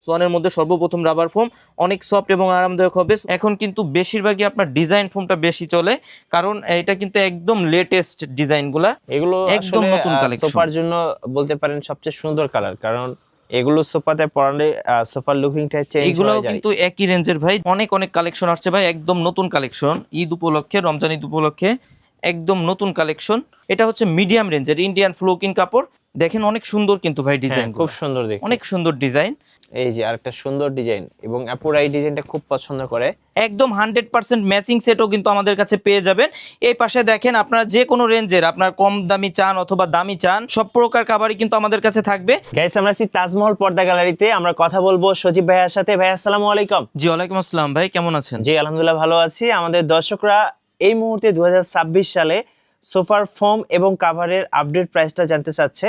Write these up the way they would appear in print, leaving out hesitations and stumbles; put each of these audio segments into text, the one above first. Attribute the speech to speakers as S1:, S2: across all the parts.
S1: সোয়ানের মধ্যে সর্বপ্রথম rubber foam, অনেক সফট এবং আরামদায়ক হবে। এখন কিন্তু বেশিরভাগই আপনার ডিজাইন ফোমটা বেশি চলে, কারণ এটা কিন্তু একদম লেটেস্ট ডিজাইনগুলা,
S2: এগুলো
S1: একদম
S2: আসলে
S1: নতুন কালেকশন।
S2: সোফার জন্য বলতে পারেন সবচেয়ে সুন্দর কালার, কারণ এগুলো সোফাতে পরালে সোফার লুকিংটা চেঞ্জ হয়ে যায়।
S1: এগুলোও কিন্তু একই রেঞ্জের ভাই, অনেক অনেক কালেকশন আসছে ভাই, একদম নতুন কালেকশন, ঈদ উপলক্ষে, রমজান ঈদ উপলক্ষে একদম নতুন কালেকশন। এটা হচ্ছে মিডিয়াম রেঞ্জের ইন্ডিয়ান ফ্লোকিং কাপড়, দেখেন অনেক সুন্দর কিন্তু ভাই ডিজাইন,
S2: খুব সুন্দর দেখতে,
S1: অনেক সুন্দর ডিজাইন।
S2: এই যে আরেকটা সুন্দর ডিজাইন, এবং আপুরা এই ডিজাইনটা খুব পছন্দ করে।
S1: একদম 100% ম্যাচিং সেটও কিন্তু আমাদের কাছে পেয়ে যাবেন। এই পাশে দেখেন, আপনারা যে কোনো রেঞ্জের, আপনার কম দামি চান অথবা দামি চান, সব প্রকার কাভারই কিন্তু আমাদের কাছে থাকবে।
S2: গাইস, আমরা আছি তাজমহল পর্দা গ্যালারিতে, আমরা কথা বলবো সজীব ভাইয়ার সাথে। ভাই আসসালামু আলাইকুম।
S1: জি ওয়ালাইকুম আসসালাম ভাই, কেমন আছেন?
S2: জি আলহামদুলিল্লাহ ভালো আছি। আমাদের দর্শকরা এই মুহূর্তে 2026 সালে সোফার ফোম এবং কাভারের আপডেট প্রাইসটা জানতে চাচ্ছে।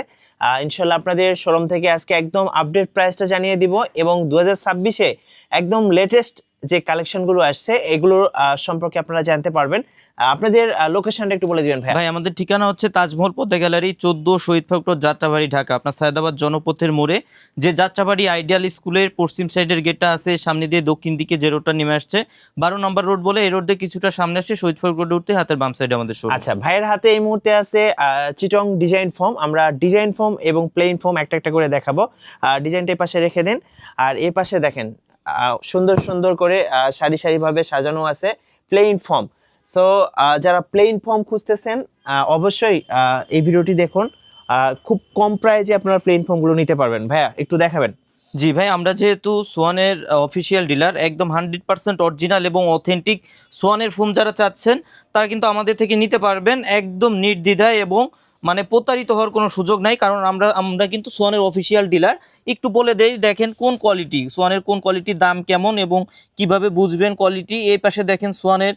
S2: ইনশাল্লাহ আপনাদের শোরুম থেকে আজকে একদম আপডেট প্রাইসটা জানিয়ে দিব, এবং 2026-এ একদম লেটেস্ট যে কালেকশনগুলো আসছে এগুলোর সম্পর্কে আপনারা জানতে পারবেন। আপনাদের লোকেশনটা একটু বলে দিবেন ভাই।
S1: ভাই আমাদের ঠিকানা হচ্ছে তাজমহল পদ্মা গ্যালারি, 14 শহীদ ফ্যাক্টর, যাত্রাবাড়ি, ঢাকা। আপনার সায়দাবাদ জনপথের মোড়ে যে যাত্রাবাড়ি আইডিয়াল স্কুলের পশ্চিম সাইডের গেটটা আছে, সামনে দিয়ে দক্ষিণ দিকে যে রোডটা নেমে আসছে 12 নম্বর রোড বলে, এই রোড দিয়ে কিছুটা সামনে আসছে, শহীদ ফ্যাক্টর রোড উঠতে হাতের বাম সাইডে আমাদের শোরুম।
S2: আচ্ছা, ভাইয়ের হাতে এই মুহূর্তে আছে চিটং ডিজাইন ফোম। আমরা ডিজাইন ফোম এবং প্লেন ফোম একটা একটা করে দেখাবো। ডিজাইনটা এই পাশে রেখে দেন, আর এই পাশে দেখেন সুন্দর সুন্দর করে সারি সারি ভাবে সাজানো আছে প্লেন ফোম। সো যারা প্লেন ফর্ম খুঁজতেছেন অবশ্যই এই ভিডিওটি দেখুন। খুব কম প্রাইসে আপনারা প্লেন ফর্মগুলো নিতে পারবেন। ভাইয়া একটু দেখাবেন।
S1: জি ভাই, আমরা যেহেতু সোয়ানের অফিসিয়াল ডিলার, একদম 100% অরিজিনাল এবং অথেন্টিক সোয়ানের ফোম যারা চাচ্ছেন তারা কিন্তু আমাদের থেকে নিতে পারবেন একদম নির্দ্বিধায়, এবং মানে প্রতারিত হওয়ার কোনো সুযোগ নাই, কারণ আমরা কিন্তু সোয়ানের অফিসিয়াল ডিলার। একটু বলে দেই, দেখেন কোন কোয়ালিটি, সোয়ানের কোন কোয়ালিটির দাম কেমন এবং কিভাবে বুঝবেন কোয়ালিটি। এই পাশে দেখেন সোয়ানের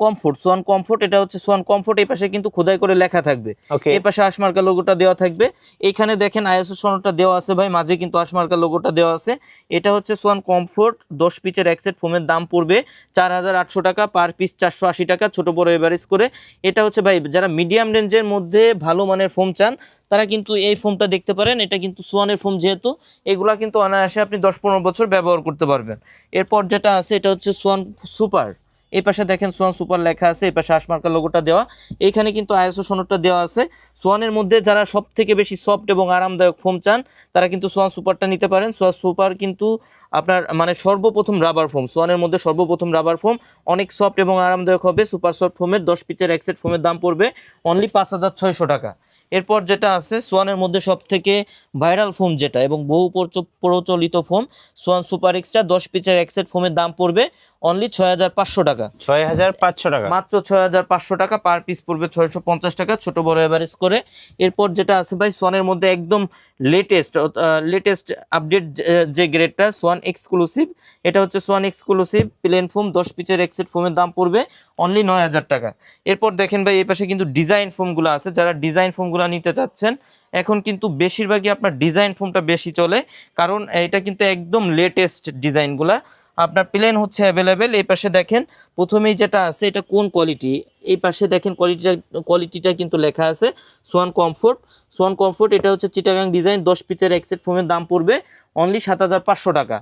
S1: কমফোর্ট, সোয়ান কমফোর্ট, এটা হচ্ছে সোয়ান কমফোর্ট, এই পাশে কিন্তু খোদাই করে লেখা থাকবে। এই পাশে আশমার্কা লোগোটা দেওয়া থাকবে, এইখানে দেখেন আইএসও সনদটা দেওয়া আছে ভাই, মাঝে কিন্তু আশমার্কা লোগোটা দেওয়া আছে। এটা হচ্ছে সোয়ান কমফোর্ট 10 পিচের একসেট ফোমের দাম পড়বে 4800 টাকা, পার পিস 480 টাকা, ছোট বড় এভারেজ করে। এটা হচ্ছে ভাই যারা মিডিয়াম রেঞ্জের মধ্যে ভালো মানের ফোম চান তারা কিন্তু এই ফোমটা দেখতে পারেন। এটা কিন্তু সোয়ানের ফোম, যেহেতু এগুলা কিন্তু অনায়াসে আপনি 10-15 বছর ব্যবহার করতে পারবেন। এরপর যেটা আছে এটা হচ্ছে সোয়ান সুপার, এই পাশে দেখেন সোয়ান সুপার লেখা আছে, এই পাশে আশমার্কা লোগোটা দেওয়া, এইখানে কিন্তু আইএসও সনদটা দেওয়া আছে। সোয়ানের মধ্যে যারা সব থেকে বেশি সফট এবং আরামদায়ক ফোম চান তারা কিন্তু সোয়ান সুপারটা নিতে পারেন। সোয়ান সুপার কিন্তু আপনার মানে সর্বপ্রথম রাবার ফোম, সোয়ানের মধ্যে সর্বপ্রথম রাবার ফোম, অনেক সফট এবং আরামদায়ক হবে। সুপার সফট ফোমের 10 পিচের একসেট ফোমের দাম পড়বে অনলি 5600 টাকা। এরপর যেটা আছে সোয়ানের মধ্যে সব থেকে ভাইরাল ফোম যেটা এবং বহু প্রচলিত ফোম, সোয়ান সুপার এক্সট্রা 10 পিচের একসেট ফোমের দাম পড়বে অনলি 6500 টাকা।
S2: 6500 টাকা,
S1: মাত্র 6500 টাকা, পার পিস পড়বে 650 টাকা, ছোট বড় এভারেজ করে। এরপর যেটা আছে ভাই সোয়ানের মধ্যে একদম লেটেস্ট আপডেট যে গ্রেডটা, সোয়ান এক্সক্লুসিভ, এটা হচ্ছে সোয়ান এক্সক্লুসিভ প্লেন ফোম 10 পিচের একসেট ফোমের দাম পড়বে অনলি 9000 টাকা। এরপর দেখেন ভাই এই পাশে কিন্তু ডিজাইন ফোমগুলো আছে, যারা ডিজাইন ফোমগুলো নিতে চাচ্ছেন এখন কিন্তু বেশিরভাগই আপনার ডিজাইন ফোমটা বেশি চলে, কারণ এটা কিন্তু একদম লেটেস্ট ডিজাইনগুলা। আপনার প্লেন হচ্ছে অ্যাভেলেবেল। এই পাশে দেখেন প্রথমেই যেটা আছে এটা কোন কোয়ালিটি, এই পাশে দেখেন কোয়ালিটিটা কিন্তু লেখা আছে সোয়ান কমফোর্ট। সোয়ান কমফোর্ট এটা হচ্ছে চিটাগাং ডিজাইন 10 পিচের একসেট ফোমের দাম পড়বে অনলি 7500 টাকা।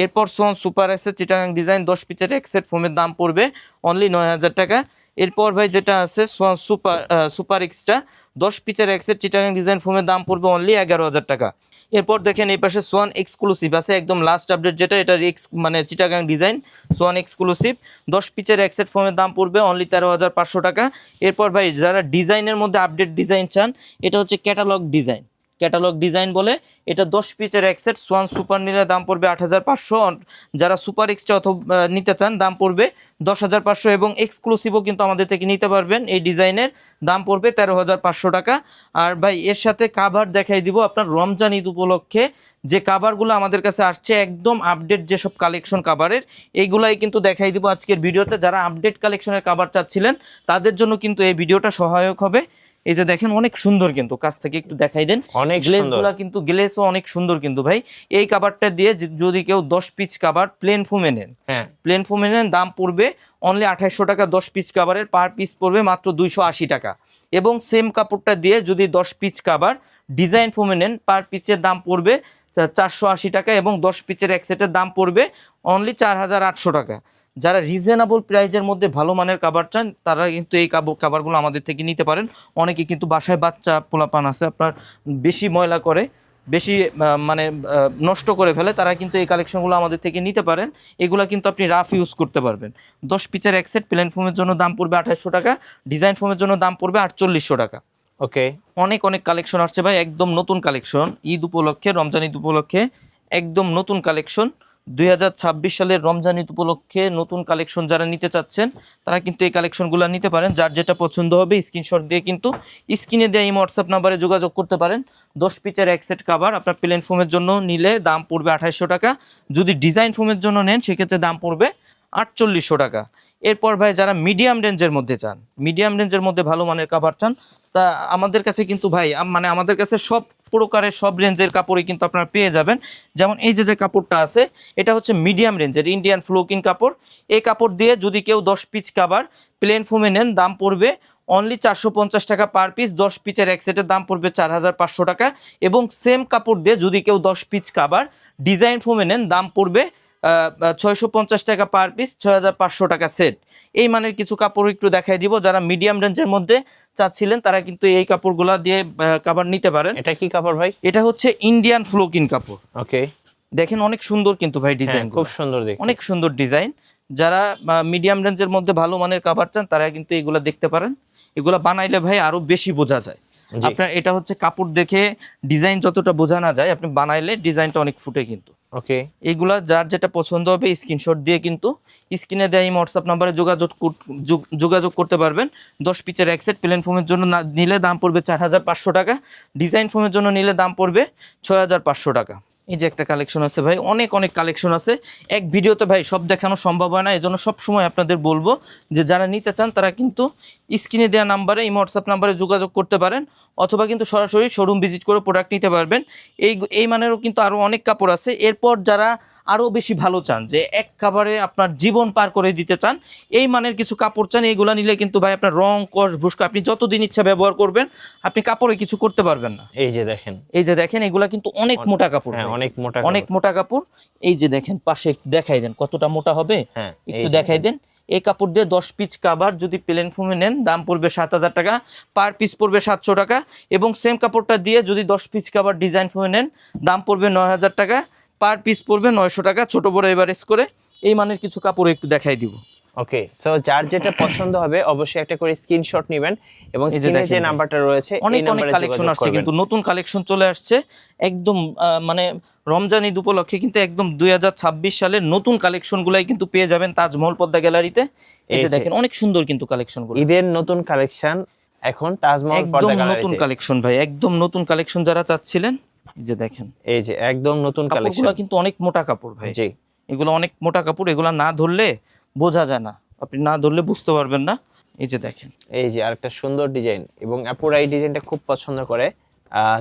S1: এরপর সোয়ান সুপার আছে চিটাগাং ডিজাইন 10 পিচের একসেট ফোমের দাম পড়বে অনলি 9000 টাকা। এরপর ভাই যেটা আছে সোয়ান সুপার এক্সট্রা 10 পিচের একসেট চিটাগাং ডিজাইন ফোমের দাম পড়বে অনলি 11000 টাকা। এরপর দেখেন এই পাশে সোয়ান এক্সক্লুসিভ আছে, একদম লাস্ট আপডেট যেটা, এটা মানে চিটাগাং ডিজাইন সোয়ান এক্সক্লুসিভ 10 পিচের একসেট ফোমের দাম পড়বে অনলি 13500 টাকা। এরপর ভাই যারা ডিজাইনের মধ্যে আপডেট ডিজাইন চান, এটা হচ্ছে ক্যাটালগ ডিজাইন বলে, এটা 10 পিচের একসেট সোয়ান সুপার নিলে দাম পড়বে 8500, যারা সুপার এক্সট্রা অথবা নিতে চান দাম পড়বে 10500, এবং এক্সক্লুসিভও কিন্তু আমাদের থেকে নিতে পারবেন। এই ডিজাইনের দাম পড়বে 13500 টাকা। আর ভাই এর সাথে কাভার দেখাই দিব আপনার রমজান ঈদ উপলক্ষে যে কাভারগুলো আমাদের কাছে আসছে, একদম আপডেট যেসব কালেকশন কাভারের, এইগুলাই কিন্তু দেখাই দিব আজকের ভিডিওতে। যারা আপডেট কালেকশনের কাভার চাচ্ছিলেন তাদের জন্য কিন্তু এই ভিডিওটা সহায়ক হবে। এই যে দেখেন অনেক সুন্দর, কিন্তু কাছ থেকে একটু দেখাই দেন, অনেক গ্লেজগুলা কিন্তু গ্লেজও অনেক সুন্দর কিন্তু ভাই। এই কাভারটা দিয়ে যদি কেউ 10 পিচ কাভার প্লেন ফোমে নেন, প্লেন ফোমে নেন, দাম পড়বে অনলি 2800 টাকা। 10 পিচ কাভারের পার পিস পড়বে মাত্র 280 টাকা। এবং সেম কাপড়টা দিয়ে যদি 10 পিচ কাভার ডিজাইন ফোমে নেন, পার পিচের দাম পড়বে 480 টাকা এবং 10 পিচের এক সেটের দাম পড়বে অনলি 4800 টাকা। যারা রিজনেবল প্রাইজের মধ্যে ভালো মানের কাভার চান তারা কিন্তু এই কাভারগুলো আমাদের থেকে নিতে পারেন। অনেকে কিন্তু বাসায় বাচ্চা পোলাপান আছে আপনার বেশি ময়লা করে, বেশি মানে নষ্ট করে ফেলে, তারা কিন্তু এই কালেকশনগুলো আমাদের থেকে নিতে পারেন। এগুলো কিন্তু আপনি রাফ ইউজ করতে পারবেন। 10 পিচের এক সেট প্লেন ফোমের জন্য দাম পড়বে 2800 টাকা, ডিজাইন ফোমের জন্য দাম পড়বে 4800 টাকা।
S2: ওকে,
S1: অনেক অনেক কালেকশন আসছে ভাই, একদম নতুন কালেকশন, ঈদ উপলক্ষে, রমজান ঈদ উপলক্ষে একদম নতুন কালেকশন। 2026 সালের রমজান ঈদ উপলক্ষে নতুন কালেকশন যারা নিতে চাচ্ছেন তারা কিন্তু এই কালেকশনগুলো নিতে পারেন। যার যেটা পছন্দ হবে স্ক্রিনশট দিয়ে কিন্তু স্ক্রিনে দেওয়া এই হোয়াটসঅ্যাপ নাম্বারে যোগাযোগ করতে পারেন। 10 পিচের এক সেট কাভার আপনার প্লেন ফোমের জন্য নিলে দাম পড়বে 2800 টাকা, যদি ডিজাইন ফোমের জন্য নেন সেক্ষেত্রে দাম পড়বে 4800 টাকা। এরপর ভাই যারা মিডিয়াম রেঞ্জের মধ্যে চান, মিডিয়াম রেঞ্জের মধ্যে ভালো মানের কাভার চান, তা আমাদের কাছে কিন্তু ভাই মানে আমাদের কাছে সব প্রকারের সব রেঞ্জের কাপড়ই কিন্তু আপনারা পেয়ে যাবেন। যেমন এই যে কাপড়টা আছে এটা হচ্ছে মিডিয়াম রেঞ্জের ইন্ডিয়ান ফ্লোকিন কাপড়। এই কাপড় দিয়ে যদি কেউ 10 পিচ কাভার প্লেন ফোমে নেন দাম পড়বে অনলি 450 টাকা পার পিস। 10 পিচের এক সেটের দাম পড়বে 4500 টাকা এবং সেম কাপড় দিয়ে যদি কেউ 10 পিচ কাভার ডিজাইন ফোমে নেন দাম পড়বে 650 টাকা পার পিস, 6500 টাকা সেট। এই মানের কিছু কাপড় একটু দেখাই দিব। যারা মিডিয়াম রেঞ্জের মধ্যে চাচ্ছিলেন তারা কিন্তু এই কাপড়গুলা দিয়ে কাভার নিতে পারেন।
S2: এটা কি কাপড় ভাই?
S1: এটা হচ্ছে ইন্ডিয়ান ফ্লোকিন কাপড়।
S2: ওকে,
S1: দেখেন অনেক সুন্দর কিন্তু ভাই ডিজাইন,
S2: খুব সুন্দর দেখতে,
S1: অনেক সুন্দর ডিজাইন। যারা মিডিয়াম রেঞ্জের মধ্যে ভালো মানের কাভার চান তারা কিন্তু এগুলা দেখতে পারেন। এগুলা বানাইলে ভাই আরো বেশি বোঝা যায়। আপনার এটা হচ্ছে কাপড় দেখে ডিজাইন যতটা বোঝা না যায়, আপনি বানাইলে ডিজাইনটা অনেক ফুটে কিন্তু।
S2: ওকে,
S1: এইগুলা যার যেটা পছন্দ হবে স্ক্রিনশট দিয়ে কিন্তু স্ক্রিনে দেওয়া এই হোয়াটসঅ্যাপ নাম্বারে যোগাযোগ করতে পারবেন। 10 পিচের এক সেট প্লেন ফোমের জন্য নিলে দাম পড়বে 4500 টাকা, ডিজাইন ফোমের জন্য নিলে দাম পড়বে 6500 টাকা। এই যে একটা কালেকশন আছে ভাই, অনেক অনেক কালেকশন আছে, এক ভিডিওতে ভাই সব দেখানো সম্ভব হয় না। এই জন্য সবসময় আপনাদের বলবো যে যারা নিতে চান তারা কিন্তু স্ক্রিনে দেওয়া নাম্বারে এই হোয়াটসঅ্যাপ নাম্বারে যোগাযোগ করতে পারেন, অথবা কিন্তু সরাসরি শোরুম ভিজিট করে প্রোডাক্ট নিতে পারবেন। এই মানেরও কিন্তু আরও অনেক কাপড় আছে। এরপর যারা আরও বেশি ভালো চান, যে এক কাভারে আপনার জীবন পার করে দিতে চান, এই মানের কিছু কাপড় চান, এইগুলো নিলে কিন্তু ভাই আপনার রং কস ভুস্কা আপনি যতদিন ইচ্ছা ব্যবহার করবেন, আপনি কাপড়ে কিছু করতে পারবেন না।
S2: এই যে দেখেন,
S1: এই যে দেখেন এগুলা কিন্তু অনেক মোটা কাপড়,
S2: অনেক মোটা,
S1: অনেক মোটা কাপড়। এই যে দেখেন পাশে দেখাই দেন কতটা মোটা হবে, একটু দেখাই দেন। এই কাপড় দিয়ে 10 পিচ কাভার যদি প্লেন ফোমে নেন দাম পড়বে 7000 টাকা, পার পিস পড়বে 700 টাকা এবং সেম কাপড়টা দিয়ে যদি 10 পিচ কাভার ডিজাইন ফোমে নেন দাম পড়বে 9000 টাকা, পার পিস পড়বে 900 টাকা, ছোট বড় এভারেজ করে। এই মানের কিছু কাপড় একটু দেখাই দিব।
S2: ওকে, সো যার যেটা পছন্দ হবে অবশ্যই একটা করে স্ক্রিনশট নেবেন এবং স্ক্রিনে যে নাম্বারটা রয়েছে
S1: অনেক অনেক কালেকশন আসছে, কিন্তু নতুন কালেকশন চলে আসছে একদম মানে রমজান ঈদ উপলক্ষে কিন্তু একদম 2026 সালের নতুন কালেকশনগুলাই কিন্তু পেয়ে যাবেন তাজমহল পদ্মা গ্যালারিতে। এই যে দেখেন অনেক সুন্দর কিন্তু কালেকশনগুলো,
S2: ঈদের নতুন কালেকশন এখন তাজমহল পদ্মা গ্যালারিতে, নতুন
S1: কালেকশন ভাই, একদম নতুন কালেকশন যারা চাচ্ছিলেন। এই যে দেখেন,
S2: এই যে একদম নতুন কালেকশন,
S1: কিন্তু অনেক মোটা কাপড় ভাই।
S2: জি,
S1: এগুলো অনেক মোটা কাপড়, এগুলো না ধরলে বোঝা যায় না, আপনি না ধরলে বুঝতে পারবেন না। এই যে দেখেন,
S2: এই যে আরেকটা সুন্দর ডিজাইন এবং আপুরা এই ডিজাইনটা খুব পছন্দ করে।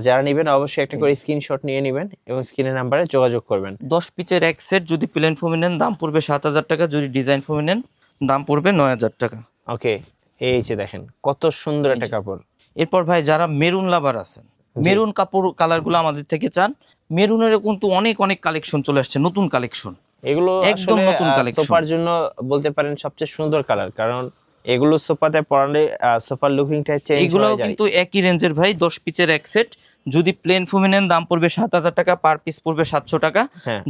S2: যারা নেবেন অবশ্যই একটা করে স্ক্রিনশট নিয়ে নেবেন এবং স্ক্রিনের নাম্বারে যোগাযোগ করবেন।
S1: 10 পিচের এক সেট যদি প্লেন ফোমে নেন দাম পড়বে 7000 টাকা, যদি ডিজাইন ফোমে নেন দাম পড়বে 9000 টাকা।
S2: ওকে, এই যে দেখেন কত সুন্দর একটা কাপড়।
S1: এরপর ভাই যারা মেরুন লাভার আছেন, মেরুন কাপড় কালারগুলো আমাদের থেকে চান, মেরুনের কিন্তু অনেক অনেক কালেকশন চলে আসছে, নতুন কালেকশন,
S2: এগুলো
S1: একদম নতুন কালেকশন।
S2: সোফার জন্য বলতে পারেন সবচেয়ে সুন্দর কালার, কারণ এগুলো সোফাতে পরালে সোফার লুকিংটা চেঞ্জ হয়ে যায়।
S1: এগুলো কিন্তু একই রেঞ্জের ভাই, 10 পিচের এক সেট যদি প্লেন ফোমে নেন দাম পড়বে 7000 টাকা, পার পিস পড়বে 700 টাকা।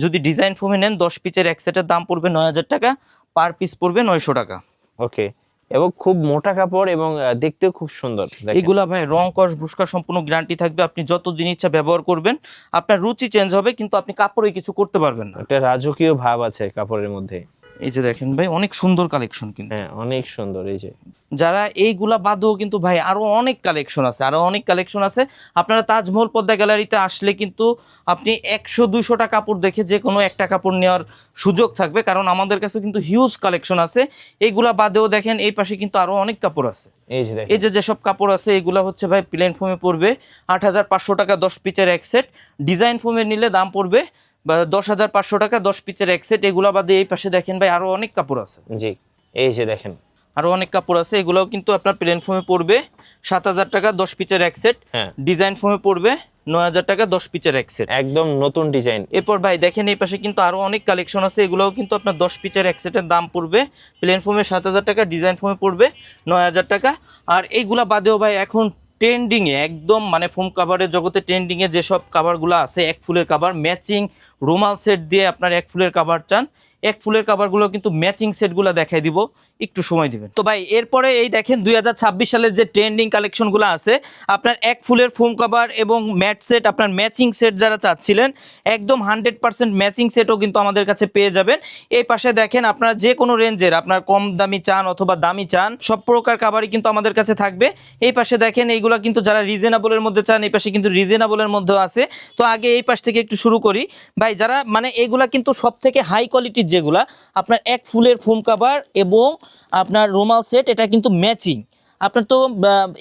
S1: যদি ডিজাইন ফোমে নেন 10 পিচের এক সেটের দাম পড়বে 9000 টাকা, পার পিস পড়বে 900 টাকা।
S2: ওকে, এবং খুব মোটা কাপড় এবং দেখতেও খুব সুন্দর।
S1: এগুলা ভাই রং কস ভুস্কা সম্পূর্ণ গ্যারান্টি থাকবে, আপনি যতদিন ইচ্ছা ব্যবহার করবেন, আপনার রুচি চেঞ্জ হবে কিন্তু আপনি কাপড়ে কিছু করতে পারবেন না।
S2: একটা রাজকীয় ভাব আছে কাপড়ের মধ্যে।
S1: এই যে দেখেন ভাই অনেক সুন্দর কালেকশন কিন্তু,
S2: অনেক সুন্দর। এই যে
S1: যারা এইগুলা বাদেও কিন্তু ভাই আরো অনেক কালেকশন আছে, আরো অনেক কালেকশন আছে। আপনারা তাজমহল পদ্মা গ্যালারিতে আসলে কিন্তু আপনি 100-200টা কাপড় দেখে যে কোনো একটা কাপড় নেওয়ার সুযোগ থাকবে, কারণ আমাদের কাছে কিন্তু হিউজ কালেকশন আছে। এইগুলা বাদেও দেখেন এই পাশে কিন্তু আরো অনেক কাপড় আছে। এই যে যেসব কাপড় আছে এগুলা হচ্ছে ভাই প্লেন ফোমে পড়বে 8500 টাকা, 10 পিচের এক সেট। ডিজাইন ফোমে নিলে দাম পড়বে 10500 টাকা, 10 পিচের এক সেট। এগুলা বাদে এই পাশে দেখেন ভাই আরো অনেক কাপড় আছে।
S2: জি, এই যে দেখেন
S1: আরো অনেক কাপড় আছে, এগুলোও কিন্তু আপনার প্লেন ফোমে পড়বে 7000 টাকা, 10 পিচের এক সেট। ডিজাইন ফোমে পড়বে 9000 টাকা 10 পিচের এক সেট,
S2: একদম নতুন ডিজাইন।
S1: এরপর ভাই দেখেন এই পাশে কিন্তু আরো অনেক কালেকশন আছে, এগুলোও কিন্তু আপনার 10 পিচের এক সেটের দাম পড়বে প্লেন ফোমে 7000 টাকা, ডিজাইন ফোমে পড়বে 9000 টাকা। আর এইগুলা বাদেও ভাই এখন ট্রেন্ডিং এ একদম মানে ফোম কাভারের জগতে ট্রেন্ডিং এ যেসব কাভারগুলো আছে, এক ফুলের কাভার ম্যাচিং রুমাল সেট দিয়ে আপনার এক ফুলের কাভার চান, এক ফুলের কাভারগুলো কিন্তু ম্যাচিং সেটগুলো দেখাই দিব, একটু সময় দিবেন। তো ভাই এরপরে এই দেখেন 2026 সালের যে ট্রেন্ডিং কালেকশনগুলো আছে, আপনার এক ফুলের ফোম কাভার এবং ম্যাট সেট, আপনার ম্যাচিং সেট যারা চাচ্ছিলেন একদম 100% ম্যাচিং সেটও কিন্তু আমাদের কাছে পেয়ে যাবেন। এই পাশে দেখেন আপনারা যে কোনো রেঞ্জের আপনার কম দামি চান অথবা দামি চান, সব প্রকার কাভারই কিন্তু আমাদের কাছে থাকবে। এই পাশে দেখেন এইগুলা কিন্তু যারা রিজনেবলের মধ্যে চান, এই পাশে কিন্তু রিজনেবলের মধ্যেও আছে। তো আগে এই পাশ থেকে একটু শুরু করি ভাই, যারা মানে এগুলা কিন্তু সব থেকে হাই কোয়ালিটির যেগুলা আপনার এক ফুলের ফোম কাভার এবং আপনার রুমাল সেট, এটা কিন্তু ম্যাচিং। আপনার তো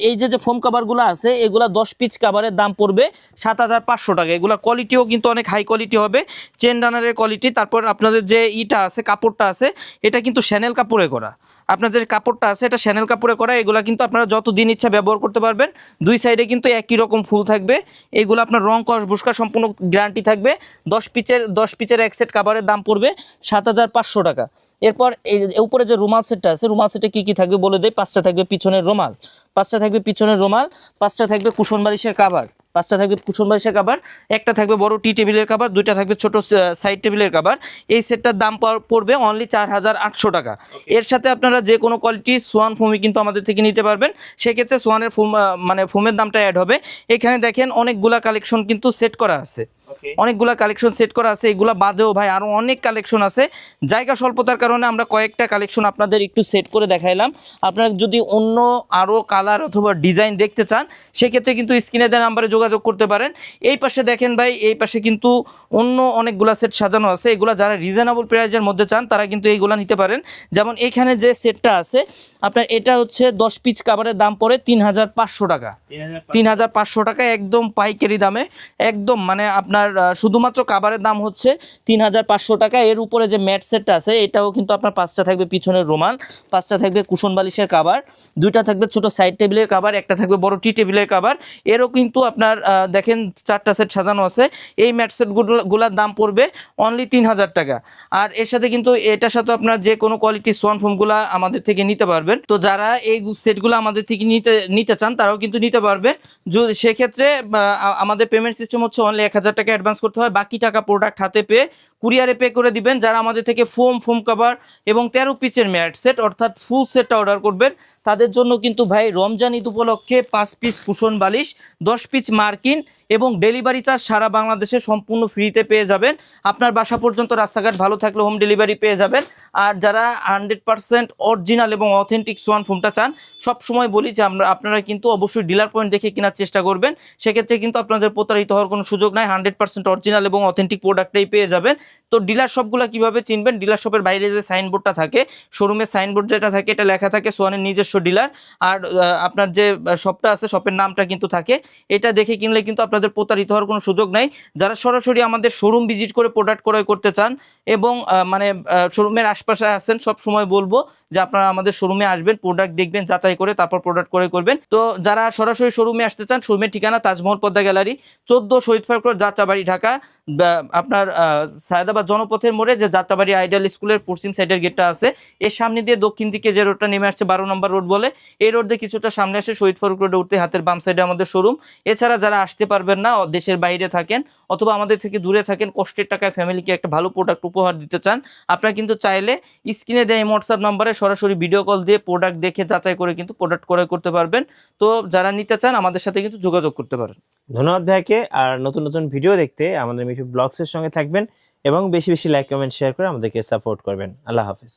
S1: এই যে ফোম কাভারগুলো আছে এগুলা 10 পিচ কাভারের দাম পড়বে 7500 টাকা। এগুলা কোয়ালিটিও কিন্তু অনেক হাই কোয়ালিটি হবে, চেন রানারের কোয়ালিটি। তারপর আপনাদের যে ইটা আছে, কাপড়টা আছে, এটা কিন্তু শ্যানেল কাপড়ে করা। আপনার যে কাপড়টা আছে এটা শ্যানেল কাপড়ে করা। এগুলা কিন্তু আপনারা যতদিন ইচ্ছা ব্যবহার করতে পারবেন। দুই সাইডে কিন্তু একই রকম ফুল থাকবে। এগুলো আপনার রং কস বুস্কা সম্পূর্ণ গ্যারান্টি থাকবে। 10 পিচের এক সেট কাভারের দাম পড়বে 7500 টাকা। এরপর এই উপরে যে রুমাল সেটটা আছে, রুমাল সেটে কি কি থাকবে বলে দেয়। 5টা থাকবে পিছনের রুমাল, 5টা থাকবে পিছনের রুমাল, 5টা থাকবে কুশন বালিশের কাভার, 5টা থাকবে কুশন বালিশের কাভার, একটা থাকবে বড় টি টেবিলের কাভার, 2টা থাকবে ছোট সাইড টেবিলের কাভার। এই সেটটার দাম পড়বে অনলি 4800 টাকা। এর সাথে আপনারা যে কোনো কোয়ালিটির সোয়ান ফোমই কিন্তু আমাদের থেকে নিতে পারবেন। সেক্ষেত্রে সোয়ানের ফোম মানে ফোমের দামটা অ্যাড হবে। এখানে দেখেন অনেকগুলা কালেকশন কিন্তু সেট করা আছে, অনেকগুলা কালেকশন সেট করা আছে। এগুলা বাদেও ভাই আরো অনেক কালেকশন আছে। জায়গা স্বল্পতার কারণে আমরা কয়েকটা কালেকশন আপনাদের একটু সেট করে দেখাইলাম। আপনারা যদি অন্য আরো কালার অথবা ডিজাইন দেখতে চান সেক্ষেত্রে কিন্তু স্ক্রিনে দেওয়া নাম্বারে যোগাযোগ করতে পারেন। এই পাশে দেখেন ভাই, এই পাশে কিন্তু অন্য অনেকগুলা সেট সাজানো আছে। এগুলা যারা রিজনেবল প্রাইজের মধ্যে চান তারা কিন্তু এইগুলা নিতে পারেন। যেমন এখানে যে সেটটা আছে আপনার, এটা হচ্ছে 10 পিচ কাভারের দাম পড়ে 3500 টাকা। 3500 টাকা একদম পাইকারি দামে, একদম মানে আপনার শুধুমাত্র কাভারের দাম হচ্ছে 3500 টাকা। এর উপরে যে ম্যাট সেটটা আছে এটাও কিন্তু আপনার 5টা থাকবে পিছনের রুমাল, 5টা থাকবে কুশন বালিশের কাভার, 2টা থাকবে ছোট সাইড টেবিলের কাভার, একটা থাকবে বড় টি টেবিলের কাভার। এরও কিন্তু আপনার দেখেন 4টা সেট সাজানো আছে। এই ম্যাট সেটগুলোর দাম পড়বে অনলি 3000 টাকা। আর এর সাথে কিন্তু এটার সাথে আপনার যে কোনো কোয়ালিটির সোয়ান ফোমগুলা আমাদের থেকে নিতে পারবেন। তো যারা এই সেটগুলো আমাদের থেকে নিতে চান তারাও কিন্তু নিতে পারবে। সেক্ষেত্রে আমাদের পেমেন্ট সিস্টেম হচ্ছে অনলি 1000 টাকা অ্যাডভান্স করতে হয়, বাকি টাকা প্রোডাক্ট হাতে পেয়ে কুরিয়ারে পে করে দিবেন। যারা আমাদের থেকে ফোম কাভার এবং 13 পিচের ম্যাট সেট অর্থাৎ ফুল সেটটা অর্ডার করবেন তাদের জন্য কিন্তু ভাই রমজান ঈদ উপলক্ষে 5 পিস কুশন বালিশ, 10 পিস মার্কিন এবং ডেলিভারি চার্জ সারা বাংলাদেশে সম্পূর্ণ ফ্রিতে পেয়ে যাবেন। আপনার বাসা পর্যন্ত রাস্তাঘাট ভালো থাকলে হোম ডেলিভারি পেয়ে যাবেন। আর যারা 100% অরিজিনাল এবং অথেন্টিক সোয়ান ফোমটা চান, সব সময় বলি যে আপনারা কিন্তু অবশ্যই ডিলার পয়েন্ট দেখে কেনার চেষ্টা করবেন। সেক্ষেত্রে কিন্তু আপনাদের প্রতারিত হওয়ার কোনো সুযোগ নাই, 100% অরিজিনাল এবং অথেন্টিক প্রোডাক্টটাই পেয়ে যাবেন। তো ডিলার শপগুলো কীভাবে চিনবেন? ডিলার শপের বাইরে যে সাইনবোর্ডটা থাকে, শোরুমের সাইনবোর্ড যেটা থাকে, এটা লেখা থাকে সোয়ানের নিজস্ব ডিলার। আর আপনার যে শপটা আছে শপের নামটা কিন্তু থাকে, এটা দেখে কিনলে কিন্তু আপনাদের প্রতারিত হওয়ার কোনো সুযোগ নাই। যারা সরাসরি আমাদের শোরুম ভিজিট করে প্রোডাক্ট ক্রয় করতে চান এবং মানে শোরুমের আশপাশে আছেন, সব সময় বলবো যে আপনারা আমাদের শোরুমে আসবেন, প্রোডাক্ট দেখবেন, যাচাই করে তারপর প্রোডাক্ট ক্রয় করবেন। তো যারা সরাসরি শোরুমে আসতে চান, শোরুমের ঠিকানা তাজমহল পদ্মা গ্যালারি, 14 শহীদ পার্ক রোড, যাত্রাবাড়ি, ঢাকা। আপনার সায়দাবাদ জনপথের মোড়ে যে যাত্রাবাড়ি আইডিয়াল স্কুলের পশ্চিম সাইডের গেটটা আছে, এর সামনে দিয়ে দক্ষিণ দিকে যে রোডটা নেমে আসছে 12 নম্বর রোড বলে, এই রোড দিয়ে কিছুটা সামনে আসে শহীদ ফারুক রোডে উঠতে হাতের বাম সাইডে আমাদের শোরুম। এছাড়া যারা আসতে পারবেন না, দেশের বাইরে থাকেন অথবা আমাদের থেকে দূরে থাকেন, কষ্টের টাকায় ফ্যামিলিকে একটা ভালো প্রোডাক্ট উপহার দিতে চান, আপনারা কিন্তু চাইলে স্ক্রিনে দেয় হোয়াটসঅ্যাপ নাম্বারে সরাসরি ভিডিও কল দিয়ে প্রোডাক্ট দেখে যাচাই করে কিন্তু প্রোডাক্ট ক্রয় করতে পারবেন। তো যারা নিতে চান আমাদের সাথে কিন্তু যোগাযোগ করতে পারেন।
S2: ধন্যবাদ ভাইকে। আর নতুন নতুন ভিডিও দেখতে আমাদের মিঠু ব্লগসের সঙ্গে থাকবেন এবং বেশি বেশি লাইক, কমেন্ট, শেয়ার করে আমাদেরকে সাপোর্ট করবেন। আল্লাহ হাফেজ।